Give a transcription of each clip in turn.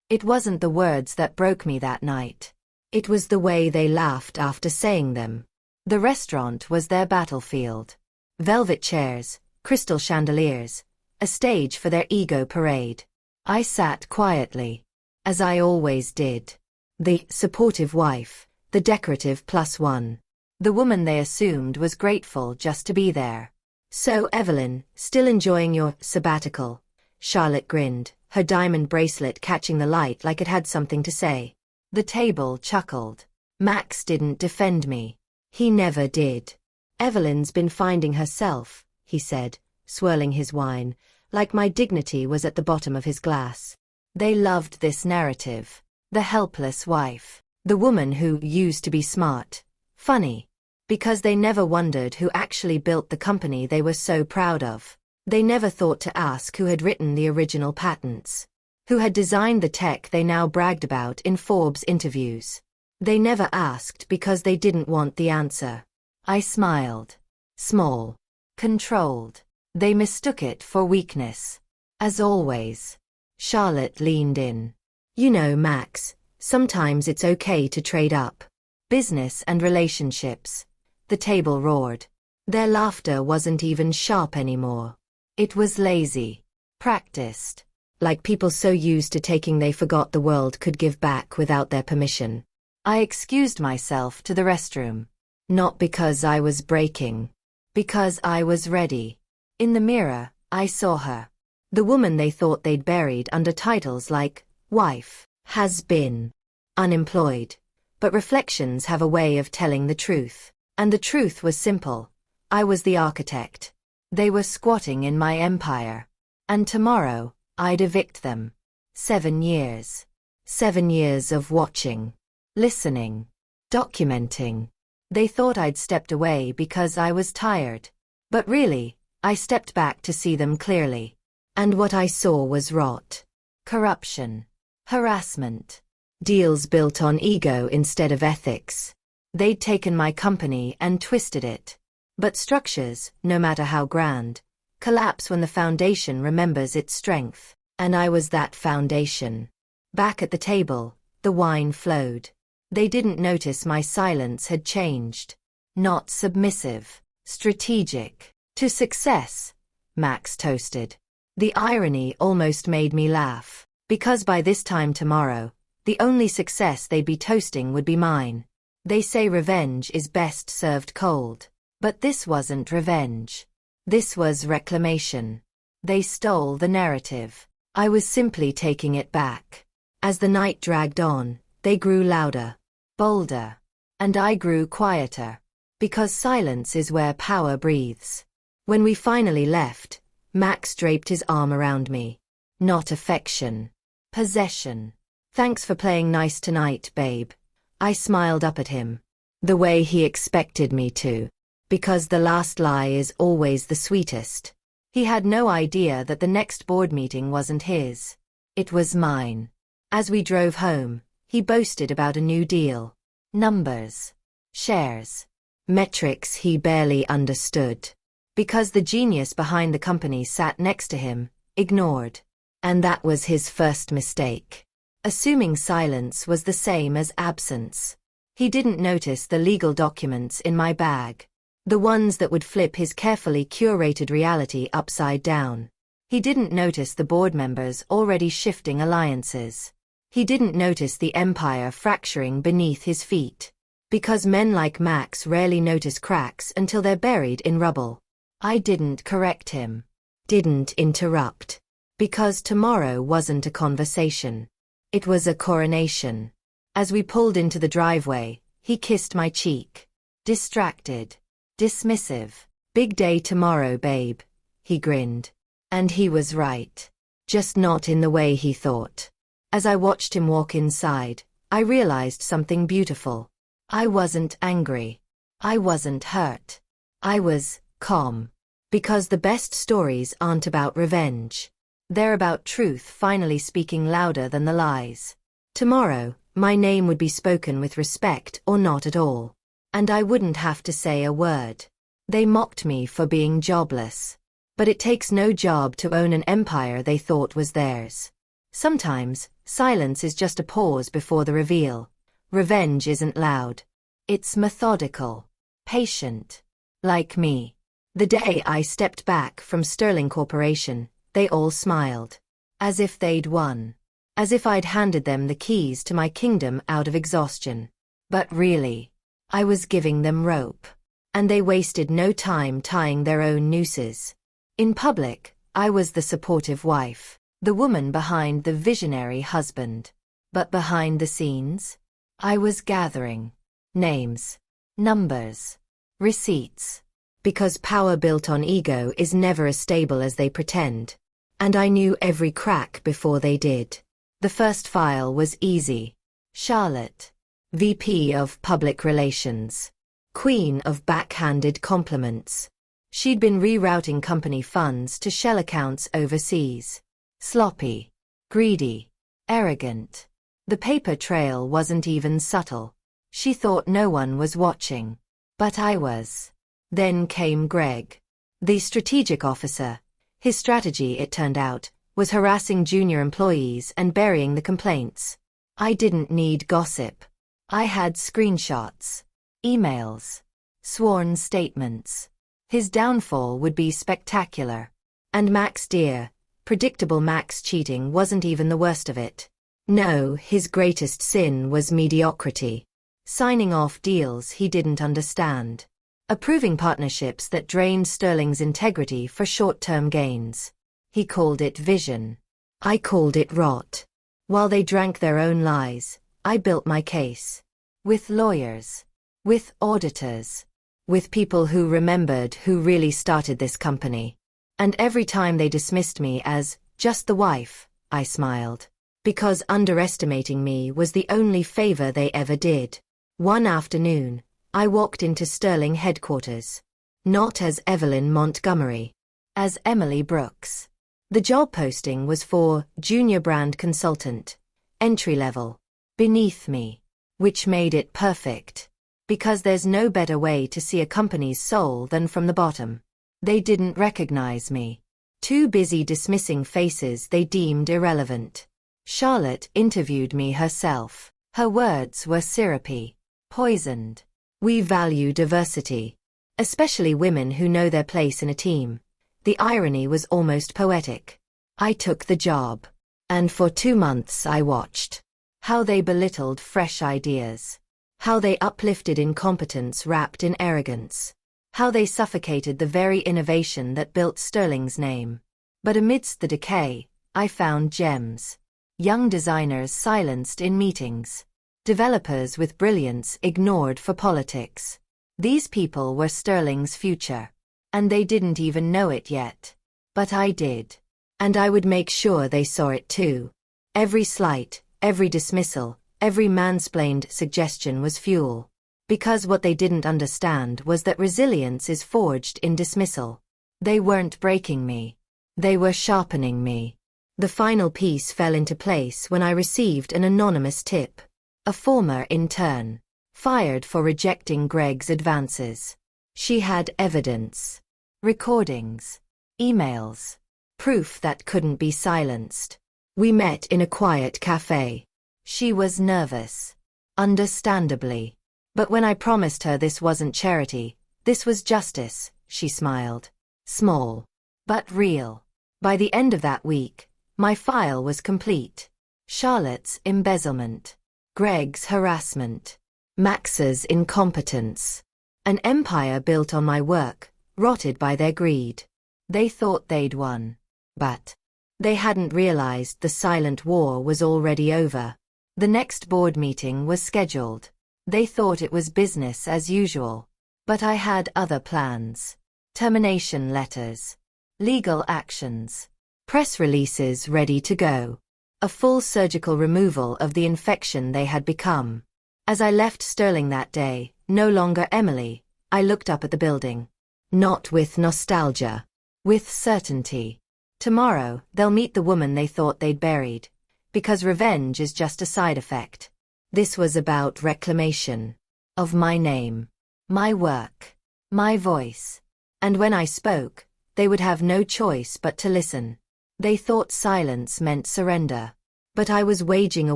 It wasn't the words that broke me that night. It was the way they laughed after saying them. The restaurant was their battlefield. Velvet chairs, crystal chandeliers, a stage for their ego parade. I sat quietly, as I always did. The supportive wife, the decorative +1. The woman they assumed was grateful just to be there. "So, Evelyn, still enjoying your sabbatical?" Charlotte grinned, her diamond bracelet catching the light like it had something to say. The table chuckled. Max didn't defend me. He never did. "Evelyn's been finding herself," he said, swirling his wine, like my dignity was at the bottom of his glass. They loved this narrative. The helpless wife. The woman who used to be smart. Funny. Because they never wondered who actually built the company they were so proud of. They never thought to ask who had written the original patents. Who had designed the tech they now bragged about in Forbes interviews. They never asked because they didn't want the answer. I smiled. Small. Controlled. They mistook it for weakness. As always. Charlotte leaned in. "You know, Max, sometimes it's okay to trade up. Business and relationships." The table roared. Their laughter wasn't even sharp anymore. It was lazy. Practiced. Like people so used to taking they forgot the world could give back without their permission. I excused myself to the restroom. Not because I was breaking. Because I was ready. In the mirror, I saw her. The woman they thought they'd buried under titles like, wife, has been, unemployed. But reflections have a way of telling the truth. And the truth was simple. I was the architect. They were squatting in my empire. And tomorrow, I'd evict them. 7 years. 7 years of watching. Listening. Documenting. They thought I'd stepped away because I was tired. But really, I stepped back to see them clearly. And what I saw was rot. Corruption. Harassment. Deals built on ego instead of ethics. They'd taken my company and twisted it. But structures, no matter how grand, collapse when the foundation remembers its strength. And I was that foundation. Back at the table, the wine flowed. They didn't notice my silence had changed. Not submissive. Strategic. To success. Max toasted. The irony almost made me laugh. Because by this time tomorrow, the only success they'd be toasting would be mine. They say revenge is best served cold. But this wasn't revenge. This was reclamation. They stole the narrative. I was simply taking it back. As the night dragged on, they grew louder, bolder. And I grew quieter. Because silence is where power breathes. When we finally left, Max draped his arm around me. Not affection. Possession. "Thanks for playing nice tonight, babe." I smiled up at him. The way he expected me to. Because the last lie is always the sweetest. He had no idea that the next board meeting wasn't his. It was mine. As we drove home, he boasted about a new deal. Numbers. Shares. Metrics he barely understood. Because the genius behind the company sat next to him, ignored. And that was his first mistake. Assuming silence was the same as absence. He didn't notice the legal documents in my bag. The ones that would flip his carefully curated reality upside down. He didn't notice the board members already shifting alliances. He didn't notice the empire fracturing beneath his feet. Because men like Max rarely notice cracks until they're buried in rubble. I didn't correct him. Didn't interrupt. Because tomorrow wasn't a conversation. It was a coronation. As we pulled into the driveway, he kissed my cheek. Distracted. Dismissive. "Big day tomorrow, babe." He grinned. And he was right. Just not in the way he thought. As I watched him walk inside, I realized something beautiful. I wasn't angry. I wasn't hurt. I was calm. Because the best stories aren't about revenge. They're about truth finally speaking louder than the lies. Tomorrow, my name would be spoken with respect or not at all. And I wouldn't have to say a word. They mocked me for being jobless. But it takes no job to own an empire they thought was theirs. Sometimes, Silence is just a pause before the reveal. Revenge isn't loud. It's methodical. Patient. Like me. The day I stepped back from Sterling Corporation, they all smiled. As if they'd won. As if I'd handed them the keys to my kingdom out of exhaustion. But really, I was giving them rope. And they wasted no time tying their own nooses. In public, I was the supportive wife, the woman behind the visionary husband. But behind the scenes, I was gathering names, numbers, receipts. Because power built on ego is never as stable as they pretend. And I knew every crack before they did. The first file was easy. Charlotte, VP of Public Relations. Queen of backhanded compliments. She'd been rerouting company funds to shell accounts overseas. Sloppy. Greedy. Arrogant. The paper trail wasn't even subtle. She thought no one was watching. But I was. Then came Greg. The strategic officer. His strategy, it turned out, was harassing junior employees and burying the complaints. I didn't need gossip. I had screenshots. Emails. Sworn statements. His downfall would be spectacular. And Max dear, predictable Max cheating wasn't even the worst of it. No, his greatest sin was mediocrity. Signing off deals he didn't understand. Approving partnerships that drained Sterling's integrity for short-term gains. He called it vision. I called it rot. While they drank their own lies, I built my case. With lawyers. With auditors. With people who remembered who really started this company. And every time they dismissed me as just the wife, I smiled. Because underestimating me was the only favor they ever did. One afternoon, I walked into Sterling headquarters. Not as Evelyn Montgomery. As Emily Brooks. The job posting was for junior brand consultant. Entry level. Beneath me. Which made it perfect. Because there's no better way to see a company's soul than from the bottom. They didn't recognize me. Too busy dismissing faces they deemed irrelevant. Charlotte interviewed me herself. Her words were syrupy. Poisoned. We value diversity. Especially women who know their place in a team. The irony was almost poetic. I took the job. And for 2 months I watched. How they belittled fresh ideas. How they uplifted incompetence wrapped in arrogance. How they suffocated the very innovation that built Sterling's name. But amidst the decay, I found gems. Young designers silenced in meetings. Developers with brilliance ignored for politics. These people were Sterling's future. And they didn't even know it yet. But I did. And I would make sure they saw it too. Every slight, every dismissal, every mansplained suggestion was fuel. Because what they didn't understand was that resilience is forged in dismissal. They weren't breaking me. They were sharpening me. The final piece fell into place when I received an anonymous tip. A former intern. Fired for rejecting Greg's advances. She had evidence. Recordings. Emails. Proof that couldn't be silenced. We met in a quiet cafe. She was nervous. Understandably. But when I promised her this wasn't charity, this was justice, she smiled. Small. But real. By the end of that week, my file was complete. Charlotte's embezzlement. Greg's harassment. Max's incompetence. An empire built on my work, rotted by their greed. They thought they'd won. But they hadn't realized the silent war was already over. The next board meeting was scheduled. They thought it was business as usual. But I had other plans. Termination letters. Legal actions. Press releases ready to go. A full surgical removal of the infection they had become. As I left Sterling that day, no longer Emily, I looked up at the building. Not with nostalgia. With certainty. Tomorrow, they'll meet the woman they thought they'd buried. Because revenge is just a side effect. This was about reclamation. Of my name. My work. My voice. And when I spoke, they would have no choice but to listen. They thought silence meant surrender. But I was waging a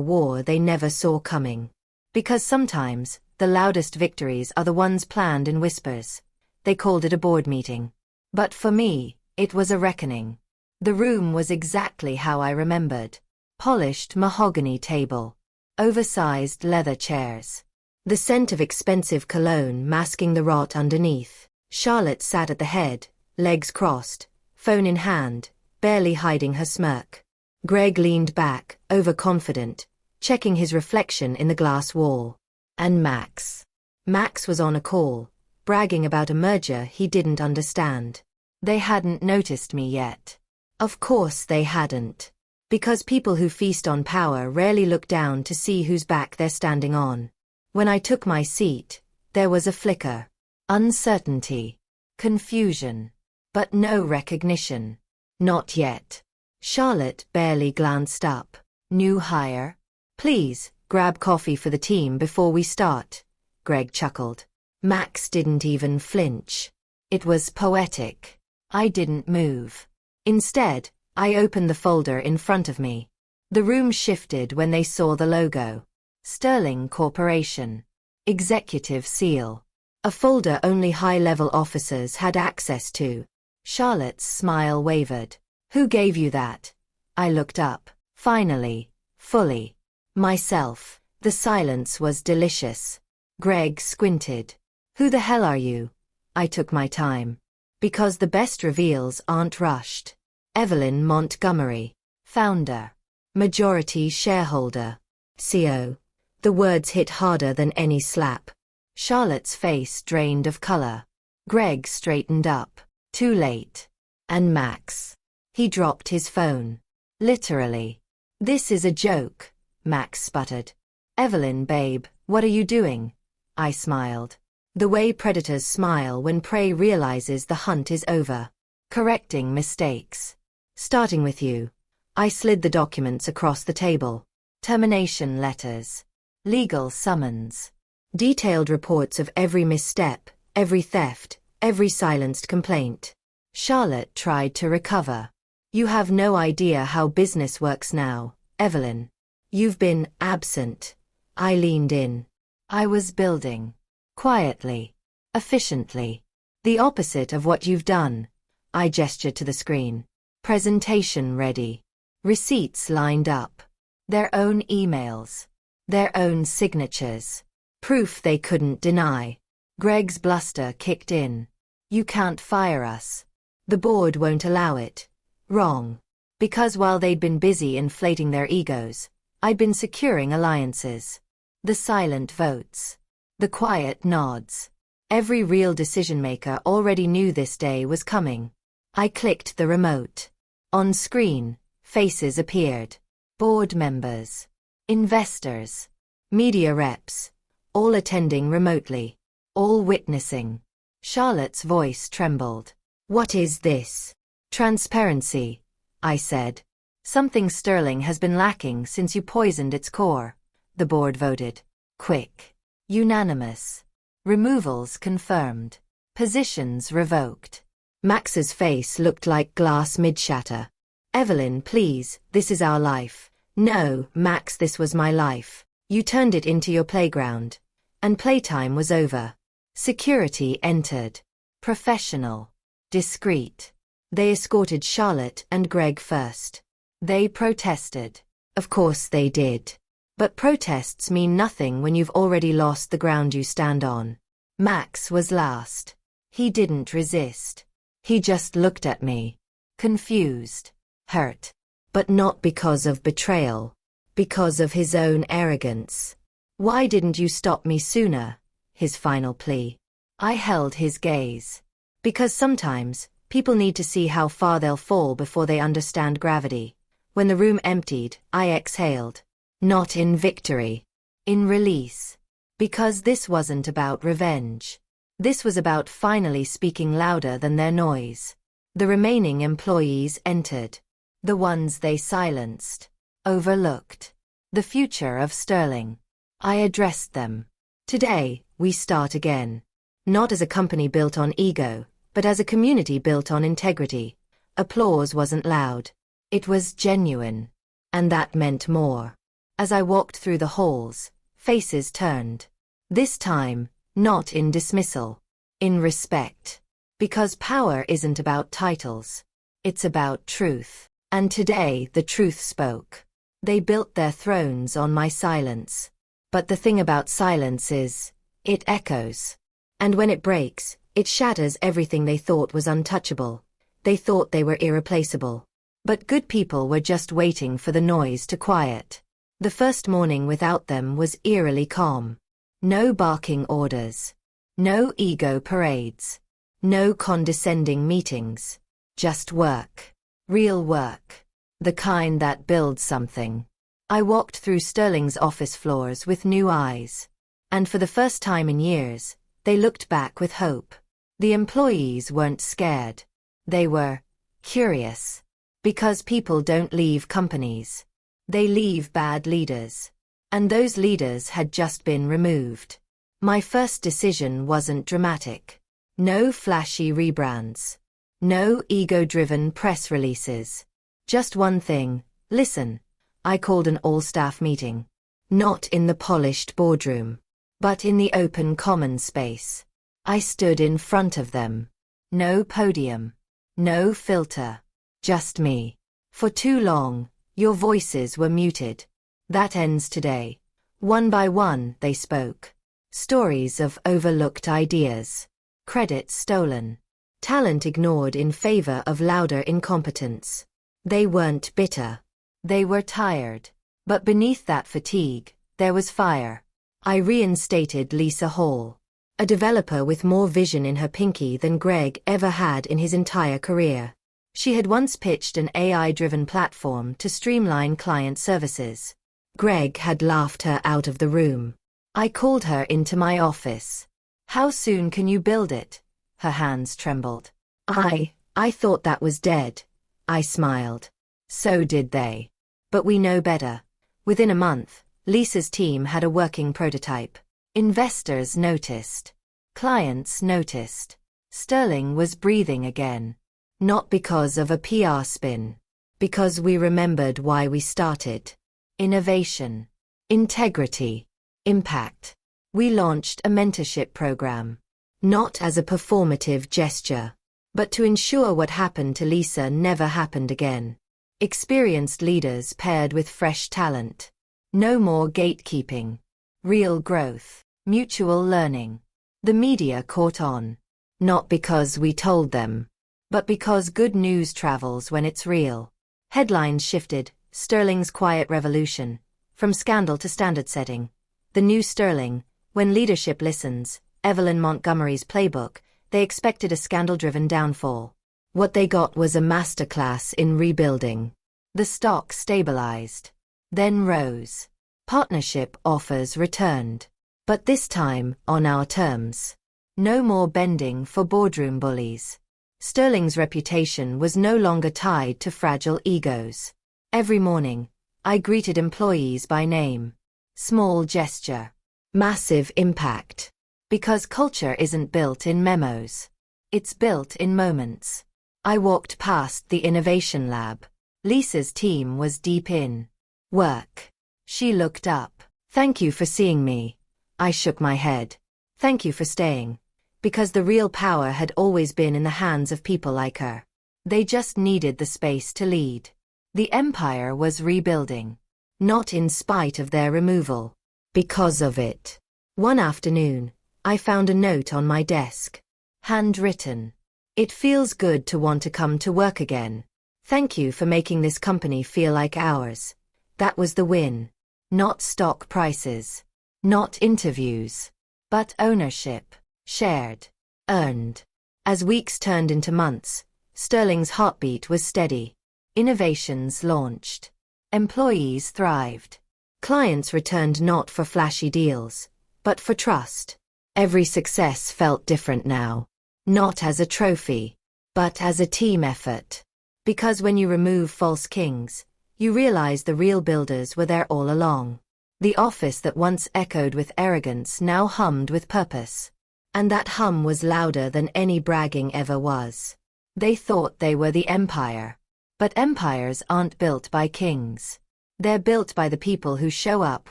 war they never saw coming. Because sometimes, the loudest victories are the ones planned in whispers. They called it a board meeting. But for me, it was a reckoning. The room was exactly how I remembered. Polished mahogany table. Oversized leather chairs. The scent of expensive cologne masking the rot underneath. Charlotte sat at the head, legs crossed, phone in hand, barely hiding her smirk. Greg leaned back, overconfident, checking his reflection in the glass wall. And Max. Max was on a call, bragging about a merger he didn't understand. They hadn't noticed me yet. Of course they hadn't. Because people who feast on power rarely look down to see whose back they're standing on. When I took my seat, there was a flicker. Uncertainty. Confusion. But no recognition. Not yet. Charlotte barely glanced up. New hire? Please, grab coffee for the team before we start. Greg chuckled. Max didn't even flinch. It was poetic. I didn't move. Instead, I opened the folder in front of me. The room shifted when they saw the logo. Sterling Corporation. Executive seal. A folder only high-level officers had access to. Charlotte's smile wavered. Who gave you that? I looked up. Finally. Fully. Myself. The silence was delicious. Greg squinted. Who the hell are you? I took my time. Because the best reveals aren't rushed. Evelyn Montgomery. Founder. Majority shareholder. CO. The words hit harder than any slap. Charlotte's face drained of color. Greg straightened up. Too late. And Max. He dropped his phone. Literally. This is a joke, Max sputtered. Evelyn, babe, what are you doing? I smiled. The way predators smile when prey realizes the hunt is over. Correcting mistakes. Starting with you. I slid the documents across the table. Termination letters. Legal summons. Detailed reports of every misstep, every theft, every silenced complaint. Charlotte tried to recover. You have no idea how business works now, Evelyn. You've been absent. I leaned in. I was building. Quietly. Efficiently. The opposite of what you've done. I gestured to the screen. Presentation ready. Receipts lined up. Their own emails. Their own signatures. Proof they couldn't deny. Greg's bluster kicked in. You can't fire us. The board won't allow it. Wrong. Because while they'd been busy inflating their egos, I'd been securing alliances. The silent votes. The quiet nods. Every real decision-maker already knew this day was coming. I clicked the remote. On screen, faces appeared. Board members. Investors. Media reps. All attending remotely. All witnessing. Charlotte's voice trembled. What is this? Transparency, I said. Something Sterling has been lacking since you poisoned its core. The board voted. Quick. Unanimous. Removals confirmed. Positions revoked. Max's face looked like glass mid-shatter. Evelyn, please, this is our life. No, Max, this was my life. You turned it into your playground. And playtime was over. Security entered. Professional. Discreet. They escorted Charlotte and Greg first. They protested. Of course they did. But protests mean nothing when you've already lost the ground you stand on. Max was last. He didn't resist. He just looked at me. Confused. Hurt. But not because of betrayal. Because of his own arrogance. Why didn't you stop me sooner? His final plea. I held his gaze. Because sometimes, people need to see how far they'll fall before they understand gravity. When the room emptied, I exhaled. Not in victory. In release. Because this wasn't about revenge. This was about finally speaking louder than their noise. The remaining employees entered. The ones they silenced. Overlooked. The future of Sterling. I addressed them. Today, we start again. Not as a company built on ego, but as a community built on integrity. Applause wasn't loud. It was genuine. And that meant more. As I walked through the halls, faces turned. This time, not in dismissal. In respect. Because power isn't about titles. It's about truth. And today the truth spoke. They built their thrones on my silence. But the thing about silence is, it echoes. And when it breaks, it shatters everything they thought was untouchable. They thought they were irreplaceable. But good people were just waiting for the noise to quiet. The first morning without them was eerily calm. No barking orders. No ego parades. No condescending meetings. Just work. Real work. The kind that builds something. I walked through Sterling's office floors with new eyes. And for the first time in years, they looked back with hope. The employees weren't scared. They were curious. Because people don't leave companies. They leave bad leaders. And those leaders had just been removed. My first decision wasn't dramatic. No flashy rebrands. No ego-driven press releases. Just one thing, listen. I called an all-staff meeting. Not in the polished boardroom. But in the open common space. I stood in front of them. No podium. No filter. Just me. For too long, your voices were muted. That ends today. One by one, they spoke. Stories of overlooked ideas. Credit stolen. Talent ignored in favor of louder incompetence. They weren't bitter. They were tired. But beneath that fatigue, there was fire. I reinstated Lisa Hall. A developer with more vision in her pinky than Greg ever had in his entire career. She had once pitched an AI-driven platform to streamline client services. Greg had laughed her out of the room. I called her into my office. How soon can you build it? Her hands trembled. I thought that was dead. I smiled. So did they. But we know better. Within a month, Lisa's team had a working prototype. Investors noticed. Clients noticed. Sterling was breathing again. Not because of a PR spin. Because we remembered why we started. Innovation. Integrity. Impact. We launched a mentorship program. Not as a performative gesture. But to ensure what happened to Lisa never happened again. Experienced leaders paired with fresh talent. No more gatekeeping. Real growth. Mutual learning. The media caught on. Not because we told them. But because good news travels when it's real. Headlines shifted, Sterling's quiet revolution. From scandal to standard setting. The new Sterling, when leadership listens, Evelyn Montgomery's playbook, they expected a scandal-driven downfall. What they got was a masterclass in rebuilding. The stock stabilized. Then rose. Partnership offers returned. But this time, on our terms. No more bending for boardroom bullies. Sterling's reputation was no longer tied to fragile egos. Every morning, I greeted employees by name. Small gesture. Massive impact. Because culture isn't built in memos. It's built in moments. I walked past the innovation lab. Lisa's team was deep in work. She looked up. Thank you for seeing me. I shook my head. Thank you for staying. Because the real power had always been in the hands of people like her. They just needed the space to lead. The empire was rebuilding. Not in spite of their removal. Because of it. One afternoon, I found a note on my desk. Handwritten. It feels good to want to come to work again. Thank you for making this company feel like ours. That was the win. Not stock prices. Not interviews. But ownership. Shared. Earned. As weeks turned into months, Sterling's heartbeat was steady. Innovations launched. Employees thrived. Clients returned not for flashy deals, but for trust. Every success felt different now. Not as a trophy, but as a team effort. Because when you remove false kings, you realize the real builders were there all along. The office that once echoed with arrogance now hummed with purpose. And that hum was louder than any bragging ever was. They thought they were the empire. But empires aren't built by kings. They're built by the people who show up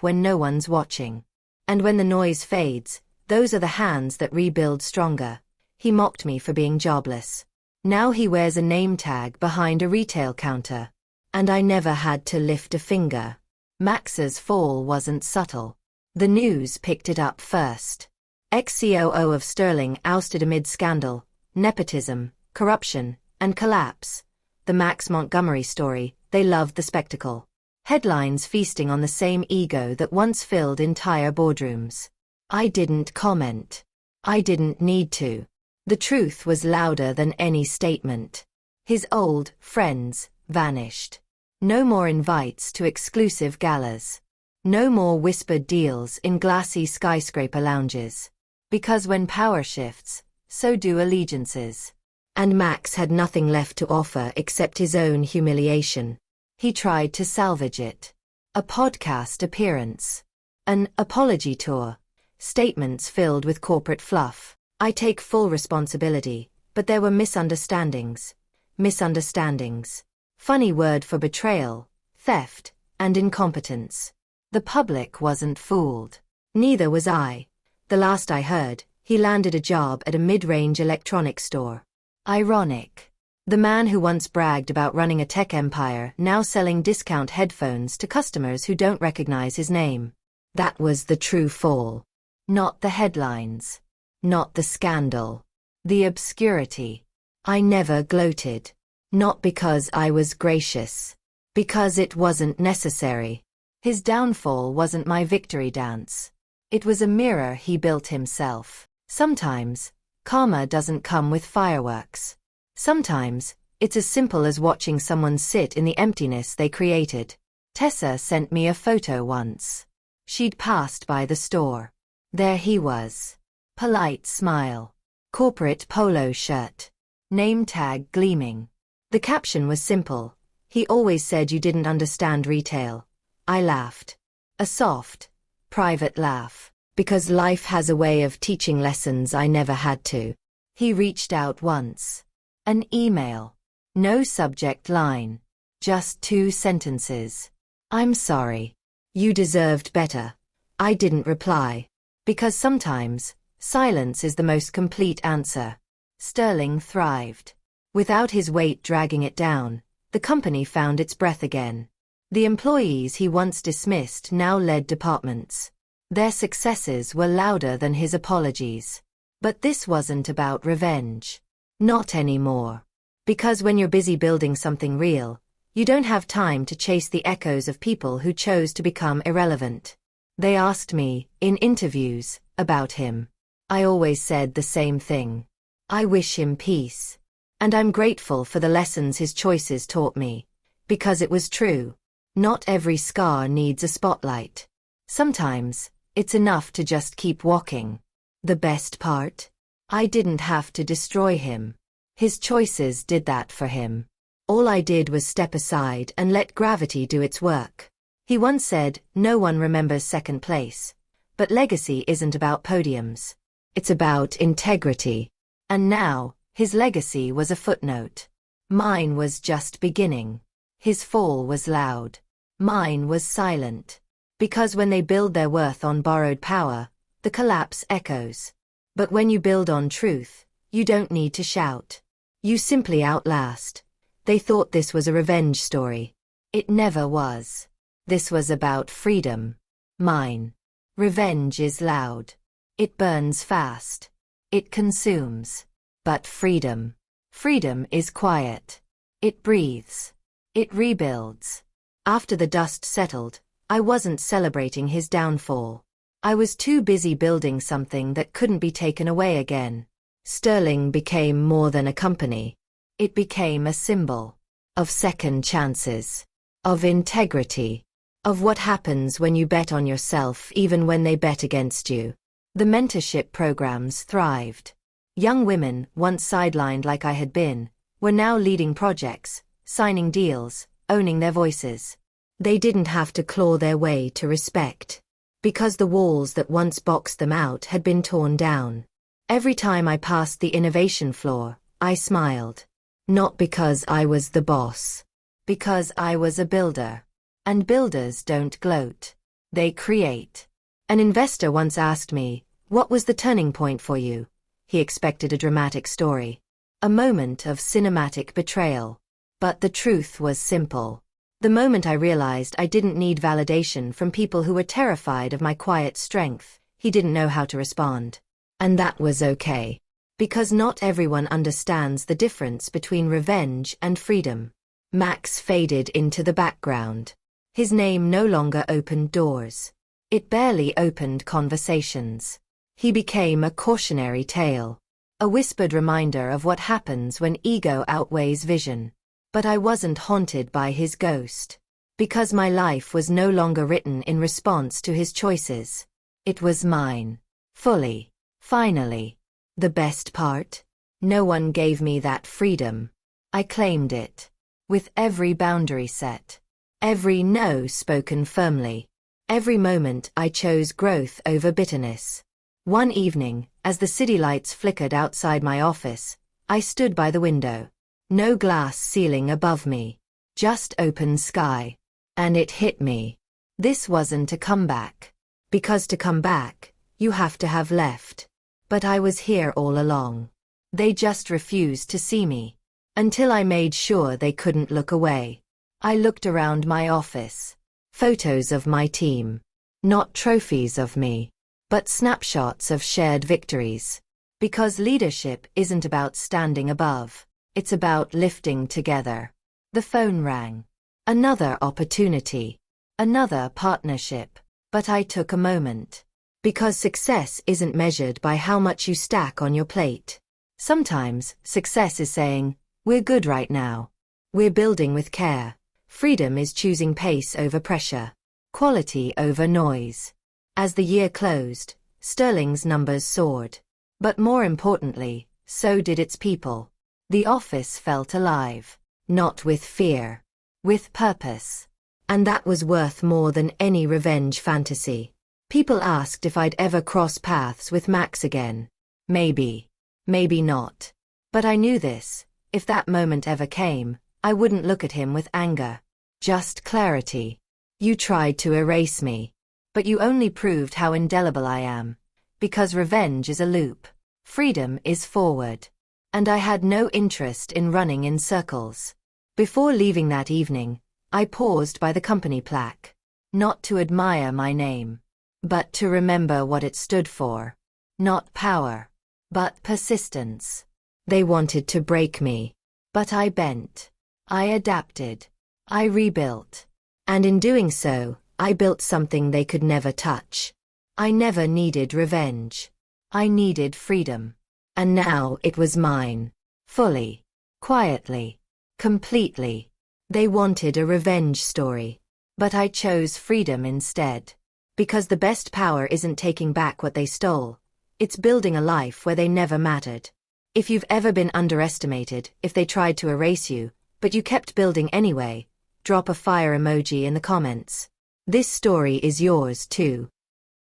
when no one's watching. And when the noise fades, those are the hands that rebuild stronger. He mocked me for being jobless. Now he wears a name tag behind a retail counter. And I never had to lift a finger. Max's fall wasn't subtle. The news picked it up first. Ex-COO of Sterling ousted amid scandal, nepotism, corruption, and collapse. The Max Montgomery story, they loved the spectacle. Headlines feasting on the same ego that once filled entire boardrooms. I didn't comment. I didn't need to. The truth was louder than any statement. His old friends vanished. No more invites to exclusive galas. No more whispered deals in glassy skyscraper lounges. Because when power shifts, so do allegiances. And Max had nothing left to offer except his own humiliation. He tried to salvage it. A podcast appearance. An apology tour. Statements filled with corporate fluff. I take full responsibility, but there were misunderstandings. Misunderstandings. Funny word for betrayal, theft, and incompetence. The public wasn't fooled. Neither was I. The last I heard, he landed a job at a mid-range electronics store. Ironic. The man who once bragged about running a tech empire now selling discount headphones to customers who don't recognize his name. That was the true fall. Not the headlines. Not the scandal. The obscurity. I never gloated. Not because I was gracious. Because it wasn't necessary. His downfall wasn't my victory dance. It was a mirror he built himself. Sometimes, karma doesn't come with fireworks. Sometimes, it's as simple as watching someone sit in the emptiness they created. Tessa sent me a photo once. She'd passed by the store. There he was. Polite smile. Corporate polo shirt. Name tag gleaming. The caption was simple. He always said you didn't understand retail. I laughed. A soft, private laugh. Because life has a way of teaching lessons I never had to. He reached out once. An email. No subject line. Just 2 sentences. I'm sorry. You deserved better. I didn't reply. Because sometimes, silence is the most complete answer. Sterling thrived. Without his weight dragging it down, the company found its breath again. The employees he once dismissed now led departments. Their successes were louder than his apologies. But this wasn't about revenge. Not anymore. Because when you're busy building something real, you don't have time to chase the echoes of people who chose to become irrelevant. They asked me, in interviews, about him. I always said the same thing. I wish him peace. And I'm grateful for the lessons his choices taught me. Because it was true. Not every scar needs a spotlight. Sometimes, it's enough to just keep walking. The best part? I didn't have to destroy him. His choices did that for him. All I did was step aside and let gravity do its work. He once said, no one remembers second place. But legacy isn't about podiums. It's about integrity. And now, his legacy was a footnote. Mine was just beginning. His fall was loud. Mine was silent. Because when they build their worth on borrowed power, the collapse echoes. But when you build on truth, you don't need to shout. You simply outlast. They thought this was a revenge story. It never was. This was about freedom. Mine. Revenge is loud. It burns fast. It consumes. But freedom. Freedom is quiet. It breathes. It rebuilds. After the dust settled, I wasn't celebrating his downfall. I was too busy building something that couldn't be taken away again. Sterling became more than a company. It became a symbol. Of second chances. Of integrity. Of what happens when you bet on yourself even when they bet against you. The mentorship programs thrived. Young women, once sidelined like I had been, were now leading projects, signing deals, owning their voices. They didn't have to claw their way to respect. Because the walls that once boxed them out had been torn down. Every time I passed the innovation floor, I smiled. Not because I was the boss. Because I was a builder. And builders don't gloat. They create. An investor once asked me, "What was the turning point for you?" He expected a dramatic story. A moment of cinematic betrayal. But the truth was simple. The moment I realized I didn't need validation from people who were terrified of my quiet strength, he didn't know how to respond. And that was okay. Because not everyone understands the difference between revenge and freedom. Max faded into the background. His name no longer opened doors. It barely opened conversations. He became a cautionary tale. A whispered reminder of what happens when ego outweighs vision. But I wasn't haunted by his ghost. Because my life was no longer written in response to his choices. It was mine. Fully. Finally. The best part? No one gave me that freedom. I claimed it. With every boundary set. Every no spoken firmly. Every moment I chose growth over bitterness. One evening, as the city lights flickered outside my office, I stood by the window. No glass ceiling above me. Just open sky. And it hit me. This wasn't a comeback. Because to come back, you have to have left. But I was here all along. They just refused to see me. Until I made sure they couldn't look away. I looked around my office. Photos of my team. Not trophies of me. But snapshots of shared victories. Because leadership isn't about standing above. It's about lifting together. The phone rang. Another opportunity. Another partnership. But I took a moment. Because success isn't measured by how much you stack on your plate. Sometimes, success is saying, "We're good right now. We're building with care." Freedom is choosing pace over pressure. Quality over noise. As the year closed, Sterling's numbers soared. But more importantly, so did its people. The office felt alive. Not with fear. With purpose. And that was worth more than any revenge fantasy. People asked if I'd ever cross paths with Max again. Maybe. Maybe not. But I knew this. If that moment ever came, I wouldn't look at him with anger. Just clarity. You tried to erase me. But you only proved how indelible I am. Because revenge is a loop. Freedom is forward. And I had no interest in running in circles. Before leaving that evening, I paused by the company plaque. Not to admire my name. But to remember what it stood for. Not power. But persistence. They wanted to break me. But I bent. I adapted. I rebuilt. And in doing so, I built something they could never touch. I never needed revenge. I needed freedom. And now it was mine. Fully. Quietly. Completely. They wanted a revenge story. But I chose freedom instead. Because the best power isn't taking back what they stole. It's building a life where they never mattered. If you've ever been underestimated, if they tried to erase you, but you kept building anyway, drop a fire emoji in the comments. This story is yours too.